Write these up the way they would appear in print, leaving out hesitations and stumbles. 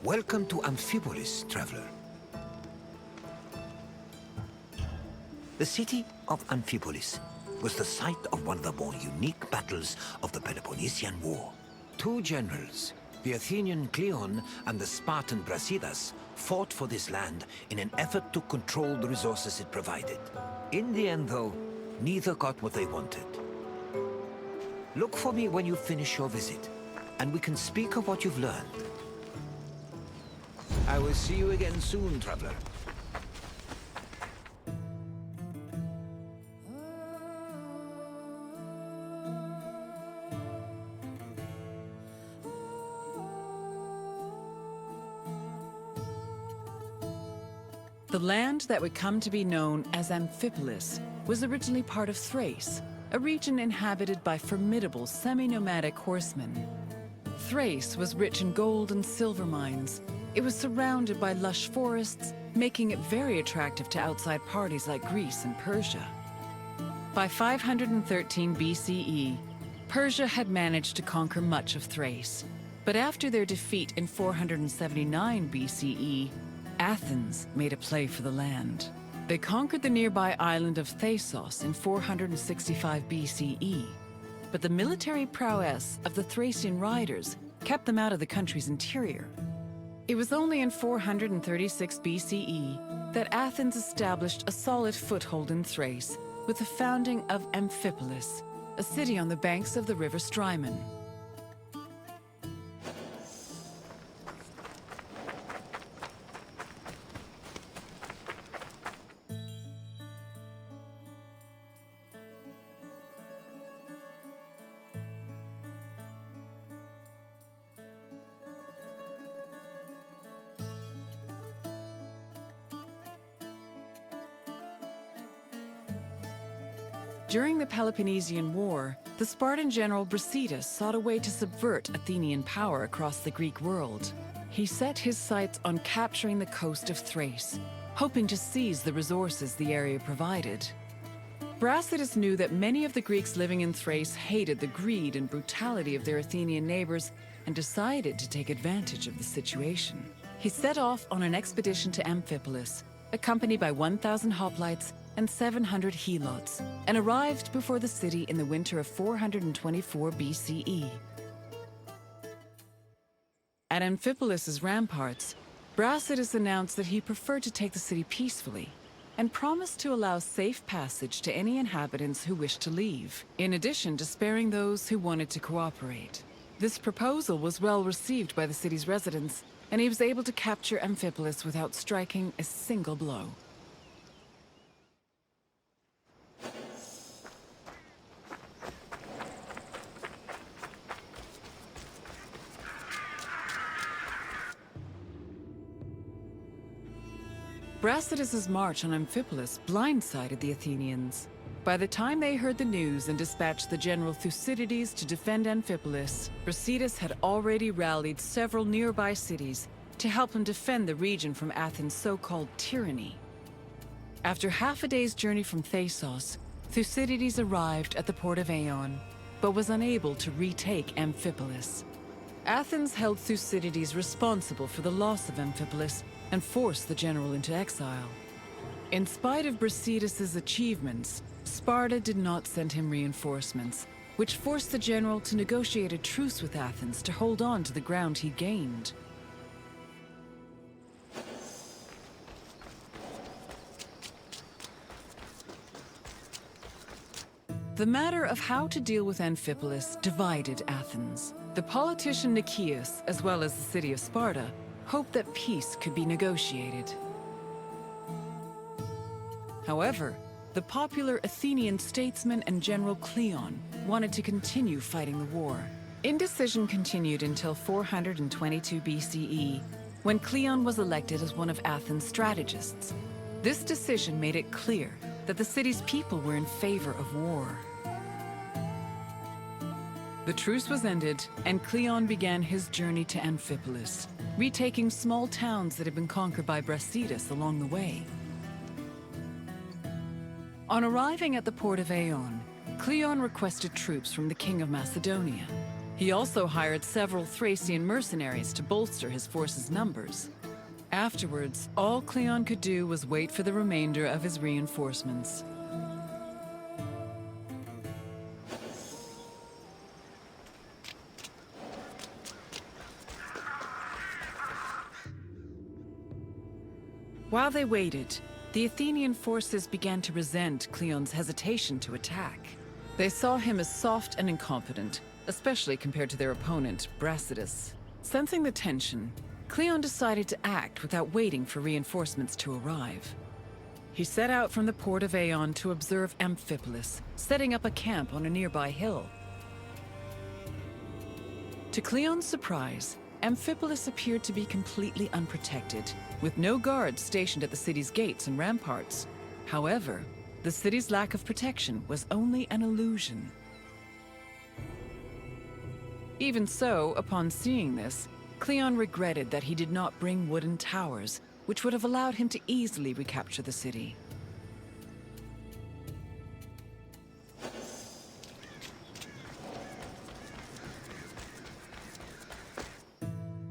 Welcome to Amphipolis, traveler. The city of Amphipolis was the site of one of the more unique battles of the Peloponnesian War. Two generals, the Athenian Cleon and the Spartan Brasidas, fought for this land in an effort to control the resources it provided. In the end, though, neither got what they wanted. Look for me when you finish your visit, and we can speak of what you've learned. I will see you again soon, traveler. The land that would come to be known as Amphipolis was originally part of Thrace, a region inhabited by formidable semi-nomadic horsemen. Thrace was rich in gold and silver mines. It was surrounded by lush forests, making it very attractive to outside parties like Greece and Persia. By 513 BCE, Persia had managed to conquer much of Thrace. But after their defeat in 479 BCE, Athens made a play for the land. They conquered the nearby island of Thasos in 465 BCE, but the military prowess of the Thracian riders kept them out of the country's interior. It was only in 436 BCE that Athens established a solid foothold in Thrace with the founding of Amphipolis, a city on the banks of the river Strymon. During the Peloponnesian War, the Spartan general Brasidas sought a way to subvert Athenian power across the Greek world. He set his sights on capturing the coast of Thrace, hoping to seize the resources the area provided. Brasidas knew that many of the Greeks living in Thrace hated the greed and brutality of their Athenian neighbors and decided to take advantage of the situation. He set off on an expedition to Amphipolis, accompanied by 1,000 hoplites and 700 helots, and arrived before the city in the winter of 424 BCE. At Amphipolis' ramparts, Brasidas announced that he preferred to take the city peacefully and promised to allow safe passage to any inhabitants who wished to leave, in addition to sparing those who wanted to cooperate. This proposal was well received by the city's residents, and he was able to capture Amphipolis without striking a single blow. Brasidas' march on Amphipolis blindsided the Athenians. By the time they heard the news and dispatched the general Thucydides to defend Amphipolis, Brasidas had already rallied several nearby cities to help him defend the region from Athens' so-called tyranny. After half a day's journey from Thasos, Thucydides arrived at the port of Eion, but was unable to retake Amphipolis. Athens held Thucydides responsible for the loss of Amphipolis and forced the general into exile. In spite of Brasidas' achievements, Sparta did not send him reinforcements, which forced the general to negotiate a truce with Athens to hold on to the ground he gained. The matter of how to deal with Amphipolis divided Athens. The politician Nicias, as well as the city of Sparta, hoped that peace could be negotiated. However, the popular Athenian statesman and general Cleon wanted to continue fighting the war. Indecision continued until 422 BCE, when Cleon was elected as one of Athens' strategists. This decision made it clear that the city's people were in favor of war. The truce was ended, and Cleon began his journey to Amphipolis, retaking small towns that had been conquered by Brasidas along the way. On arriving at the port of Eion, Cleon requested troops from the king of Macedonia. He also hired several Thracian mercenaries to bolster his force's numbers. Afterwards, all Cleon could do was wait for the remainder of his reinforcements. While they waited, the Athenian forces began to resent Cleon's hesitation to attack. They saw him as soft and incompetent, especially compared to their opponent, Brasidas. Sensing the tension, Cleon decided to act without waiting for reinforcements to arrive. He set out from the port of Aeon to observe Amphipolis, setting up a camp on a nearby hill. To Cleon's surprise, Amphipolis appeared to be completely unprotected, with no guards stationed at the city's gates and ramparts. However, the city's lack of protection was only an illusion. Even so, upon seeing this, Cleon regretted that he did not bring wooden towers, which would have allowed him to easily recapture the city.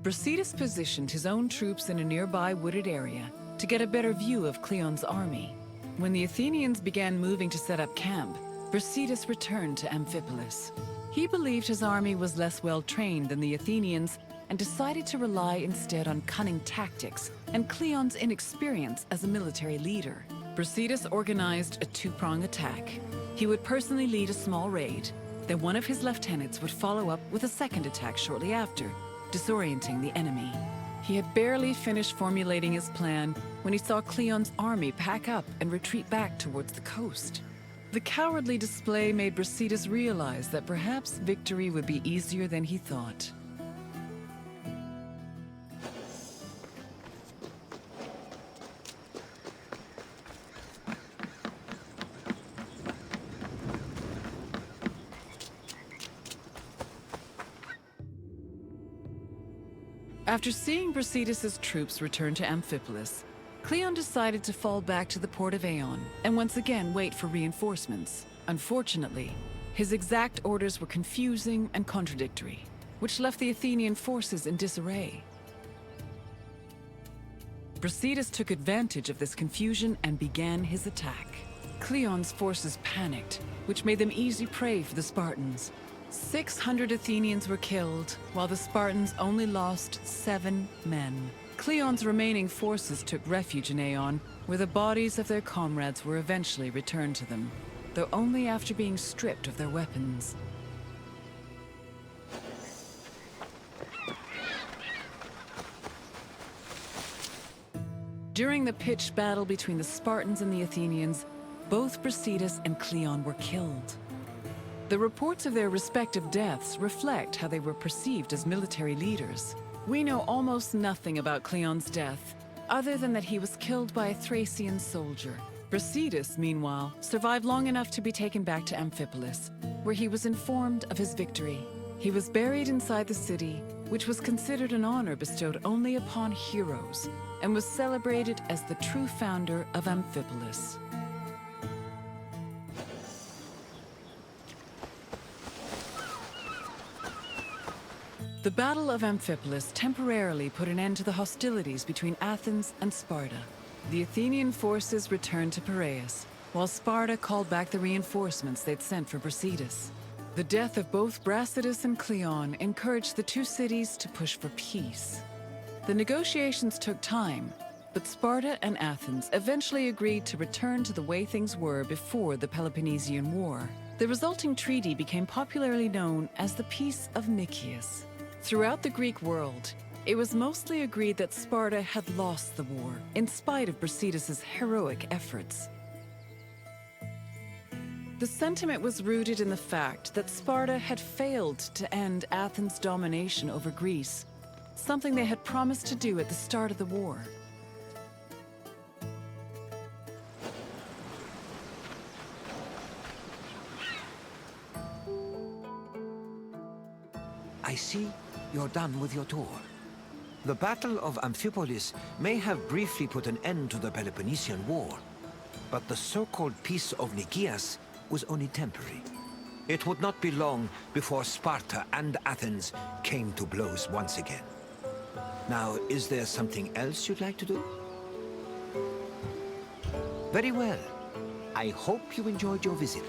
Brasidas positioned his own troops in a nearby wooded area to get a better view of Cleon's army. When the Athenians began moving to set up camp, Brasidas returned to Amphipolis. He believed his army was less well-trained than the Athenians and decided to rely instead on cunning tactics and Cleon's inexperience as a military leader. Brasidas organized a two-prong attack. He would personally lead a small raid, then one of his lieutenants would follow up with a second attack shortly after, disorienting the enemy. He had barely finished formulating his plan when he saw Cleon's army pack up and retreat back towards the coast. The cowardly display made Brasidas realize that perhaps victory would be easier than he thought. After seeing Brasidas' troops return to Amphipolis, Cleon decided to fall back to the port of Aeon and once again wait for reinforcements. Unfortunately, his exact orders were confusing and contradictory, which left the Athenian forces in disarray. Brasidas took advantage of this confusion and began his attack. Cleon's forces panicked, which made them easy prey for the Spartans. 600 Athenians were killed, while the Spartans only lost 7 men. Cleon's remaining forces took refuge in Aeon, where the bodies of their comrades were eventually returned to them, though only after being stripped of their weapons. During the pitched battle between the Spartans and the Athenians, both Brasidas and Cleon were killed. The reports of their respective deaths reflect how they were perceived as military leaders. We know almost nothing about Cleon's death, other than that he was killed by a Thracian soldier. Brasidas, meanwhile, survived long enough to be taken back to Amphipolis, where he was informed of his victory. He was buried inside the city, which was considered an honor bestowed only upon heroes, and was celebrated as the true founder of Amphipolis. The Battle of Amphipolis temporarily put an end to the hostilities between Athens and Sparta. The Athenian forces returned to Piraeus, while Sparta called back the reinforcements they'd sent for Brasidas. The death of both Brasidas and Cleon encouraged the two cities to push for peace. The negotiations took time, but Sparta and Athens eventually agreed to return to the way things were before the Peloponnesian War. The resulting treaty became popularly known as the Peace of Nicias. Throughout the Greek world, it was mostly agreed that Sparta had lost the war, in spite of Brasidas' heroic efforts. The sentiment was rooted in the fact that Sparta had failed to end Athens' domination over Greece, something they had promised to do at the start of the war. I see you're done with your tour. The Battle of Amphipolis may have briefly put an end to the Peloponnesian War, but the so-called Peace of Nicias was only temporary. It would not be long before Sparta and Athens came to blows once again. Now, is there something else you'd like to do? Very well. I hope you enjoyed your visit.